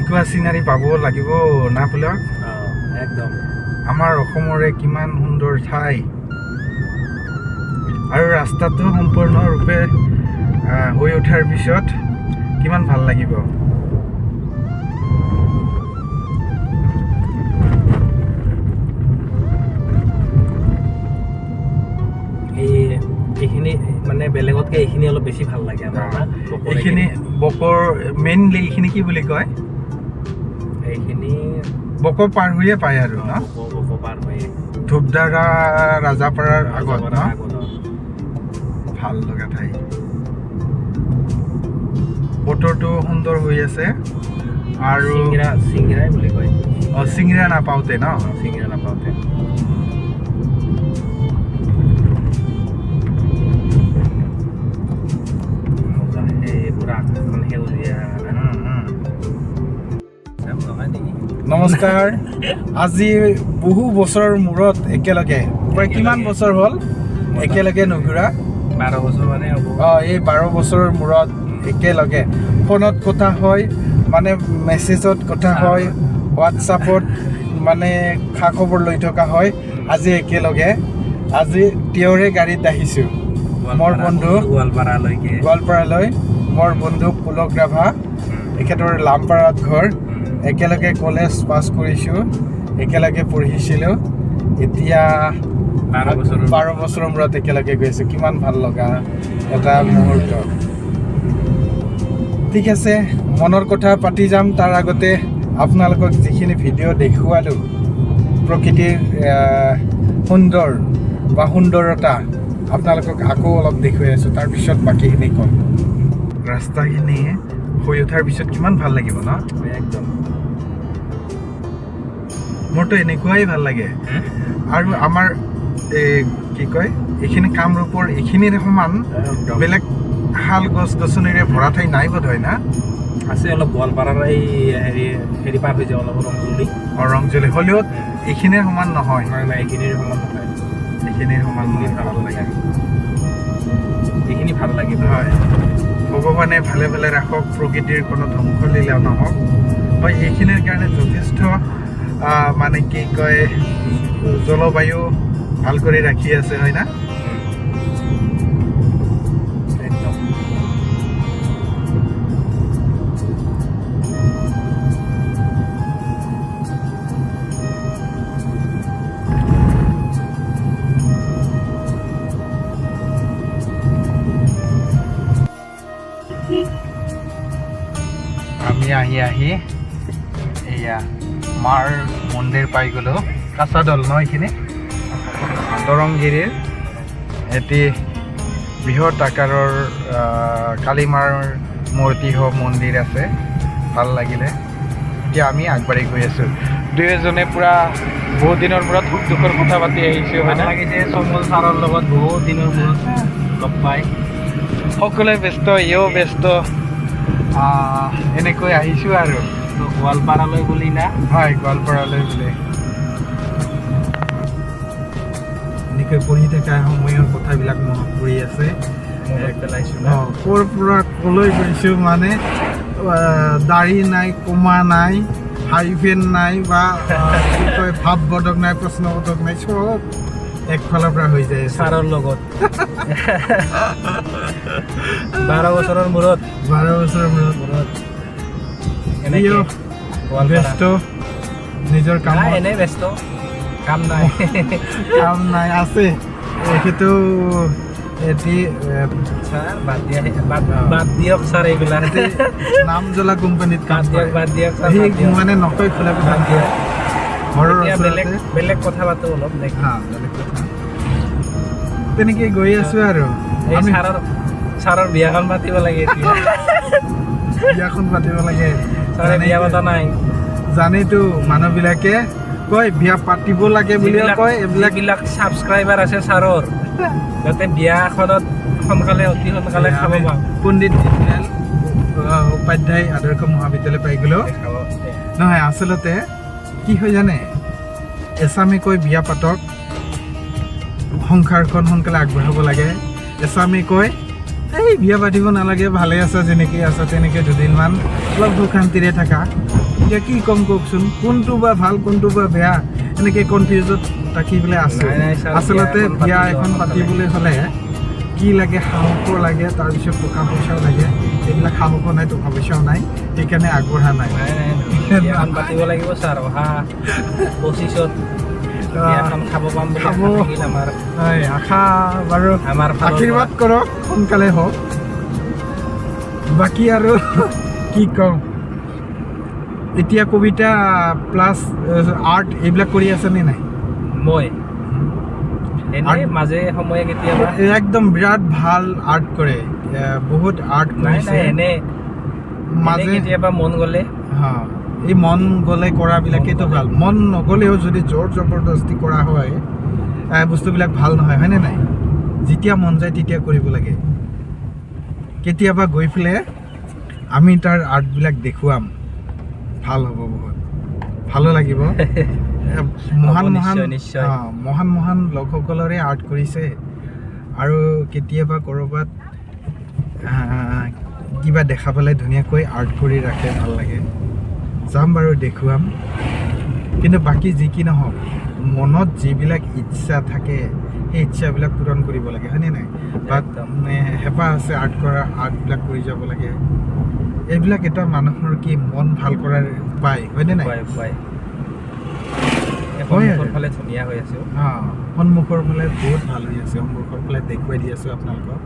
এনেকুৱা চিনাৰী পাব লাগিব না পুলক একদম আমাৰ অসমৰে কিমান সুন্দৰ ঠাই আৰু ৰাস্তাটো সম্পূৰ্ণৰূপে হৈ উঠাৰ পিছত কিমান ভাল লাগিব এইখিনি মানে বেলেগতকৈ এইখিনি অলপ বেছি ভাল লাগে আমাৰ এইখিনি বকৰ মেইনলি এইখিনি কি বুলি কয় এইখিনি বকৰ পাৰ হৈয়ে পায় আৰু ন বক পাৰ হৈ ধূপধাৰা ৰাজাপাৰাৰ আগত ন ভাল লগা ঠাই বতৰটো সুন্দৰ হৈ আছে আৰু চিংৰাই বুলি কয় চিংৰা নাপাওঁতে ন চিংৰা নাপাওঁতে নমস্কাৰ আজি বহু বছৰৰ মূৰত একেলগে প্ৰায় কিমান বছৰ হ'ল একেলগে নুঘূৰা 12 বছৰ মানে হ'ব এই 12 বছৰৰ মূৰত একেলগে ফোনত কথা হয় মানে মেছেজত কথা হয় হোৱাটছআপত মানে খা খবৰ লৈ থকা হয় আজি একেলগে আজি তেওঁৰে গাড়ীত আহিছোঁ মোৰ বন্ধু গোৱালপাৰালৈ মোৰ বন্ধু পুলক ৰাভা এখেতৰ লামপাৰাত ঘৰ একেলগে কলেজ পাছ কৰিছোঁ একেলগে পঢ়িছিলোঁ এতিয়া 12 বছৰৰ মূৰত একেলগে গৈছোঁ কিমান ভাল লগা এটা মুহূৰ্ত ঠিক আছে মনৰ কথা পাতি যাম তাৰ আগতে আপোনালোকক যিখিনি ভিডিঅ' দেখুৱালোঁ প্ৰকৃতিৰ সুন্দৰ বা সুন্দৰতা আপোনালোকক আকৌ অলপ দেখুৱাই আছোঁ তাৰপিছত বাকীখিনি ক'ম ৰাস্তাখিনি হৈ উঠাৰ পিছত কিমান ভাল লাগিব ন একদম মোৰতো এনেকুৱাই ভাল লাগে আৰু আমাৰ কি কয় এইখিনি কামৰূপৰ এইখিনিৰ সমান বেলেগ শাল গছ গছনিৰে ভৰা ঠাই নাই বোধ হয় না আছে অলপ গোৱালপাৰাৰ এই হেৰি পাৰ হৈ যায় অলপ ৰংজলি হ'লেও এইখিনিৰ সমান নহয় এইখিনিৰ সমান নহয় এইখিনিৰ সমান ভাল লাগে এইখিনি ভাল লাগিব হয় ভগৱানে ভালে ভালে ৰাখক প্ৰকৃতিৰ কোনো ধ্বংসলীলা নহওক হয় এইখিনিৰ কাৰণে যথেষ্ট মানে কি কয় জলবায়ু ভাল কৰি ৰাখি আছে হয় না আমি আহি এয়া মাৰ মন্দিৰ পাই গ'লোঁ কাছাদল ন এইখিনি দৰংগিৰিৰ এটি বৃহৎ আকাৰৰ কালীমাৰ মূৰ্তি হওক মন্দিৰ আছে ভাল লাগিলে এতিয়া আমি আগবাঢ়ি গৈ আছোঁ দুয়োজনে পূৰা বহুত দিনৰ মূৰত সুখ দুখৰ কথা পাতি আহিছোঁ ভাল লাগিছে চমল ছাৰৰ লগত বহুত দিনৰ মূৰত লগ পাই সকলোৱে ব্যস্ত ইও ব্যস্ত এনেকৈ আহিছোঁ আৰু গোৱালপাৰালৈ বুলি না হয় গোৱালপাৰালৈ বুলি এনেকৈ পঢ়ি থকা সময়ৰ কথাবিলাক মনত পৰি আছে পেলাইছোঁ ক'ৰ পৰা ক'লৈ গৈছোঁ মানে দাড়ি নাই কমা নাই হাইফেন নাই বা কি কয় ভাৱবোধক নাই প্ৰশ্নবোধক নাই চব একফালৰ পৰা হৈ যায় ছাৰৰ লগত 12 বছৰৰ মূৰত ব্যস্ত নিজৰ কাম এনেই ব্যস্ত কাম নাই আছে সেইটো এটি বাদ দিয়ক ছাৰ এইবিলাক নাম জ্বলা কোম্পানীত বাদ দিয়ক মানে নকয় খোলা কথা ঘৰৰ বেলেগ কথা পাতো অলপ বেলেগ কথা তেনেকৈ গৈ আছোঁ আৰু এই ছাৰৰ বিয়াখন পাতিব লাগে এতিয়া বিয়াখন পাতিব লাগে ছাৰে বিয়া পতা নাই জানেতো মানুহবিলাকে কয় বিয়া পাতিব লাগে বুলি কয় এইবিলাক ছাবস্ক্ৰাইবাৰ আছে ছাৰৰ যাতে বিয়াখনত অতি সোনকালে খাব পাওঁ পণ্ডিত দীনদয়াল উপাধ্যায় আদৰ্শ মহাবিদ্যালয় পাই গ'লেও নহয় আচলতে কি হয় জানে এচামে কৈ বিয়া পাতক সংসাৰখন সোনকালে আগবঢ়াব লাগে এচামে কয় এই বিয়া পাতিব নালাগে ভালে আছে যেনেকৈ আছে তেনেকৈ দুদিনমান অলপ সুখ শান্তিৰে থাকা এতিয়া কি ক'ম কওকচোন, কোনটো বা ভাল কোনটো বা বেয়া এনেকৈ কনফিউজত থাকি পেলাই আছে। নাই, নাই, ছাৰ, আচলতে বিয়া এখন সোনকালে। পাতিবলৈ হ'লে কি লাগে, সাহসো লাগে, তাৰপিছত টকা পইচাও লাগে। এইবিলাক সাহসো নাই, টকা পইচাও নাই, সেইকাৰণে আগবঢ়া নাই। নাই নাই বিয়াখন পাতিব লাগিব ছাৰ, অহা 25ত বিয়াখন খাব পাম বুলি খাব। আশা থাকিল আমাৰ। হয়, আশা বাৰু আমাৰ ফালৰ পৰা। আশীৰ্বাদ কৰক সোনকালে হওক। বাকী আৰু কি কওঁ, এতিয়া কবিতা প্লাছ আৰ্ট এইবিলাক কৰি আছেনে নাই? মই এনেই আৰ্ট- মাজে সময়ে কেতিয়াবা একদম বিৰাট ভাল আৰ্ট কৰে, বহুত আৰ্ট নাই কৰিছে নাই এনেই মাজে। কেতিয়াবা মন গ'লে হা, এই মন গ'লে কৰাবিলাকেতো মন গ'লে। ভাল। মন নগ'লেও যদি জোৰ জবৰদস্তি কৰা হয় বস্তুবিলাক ভাল নহয়, হয়নে নাই? যেতিয়া মন যায় তেতিয়া কৰিব লাগে। কেতিয়াবা গৈ পেলাই আমি তাৰ আৰ্টবিলাক দেখুৱাম, ভাল হ'ব, বহুত ভালো লাগিব। মহান মহান নিশ্চয়, নিশ্চয়। মহান মহান লোকসকলৰে আৰ্ট কৰিছে। আৰু কেতিয়াবা ক'ৰবাত কিবা দেখা পালে ধুনীয়াকৈ আৰ্ট কৰি ৰাখে, ভাল লাগে। যাম বাৰু, দেখুৱাম। কিন্তু বাকী যি কি নহওক, মনত যিবিলাক ইচ্ছা থাকে সেই ইচ্ছাবিলাক পূৰণ কৰিব লাগে, হয়নে নাই? বা একদম। হেঁপাহ আছে আৰ্ট কৰা, আৰ্টবিলাক কৰি যাব লাগে। এইবিলাক এটা মানুহৰ কি মন ভাল কৰাৰ উপায়, হয়নে নাই? উপায় হয় সন্মুখৰ আৰু। ফালে ধুনীয়া হৈ আছে। সন্মুখৰ ফালে বহুত ভাল হৈ আছে, সন্মুখৰ ফালে দেখুৱাই দি আছোঁ আপোনালোকক।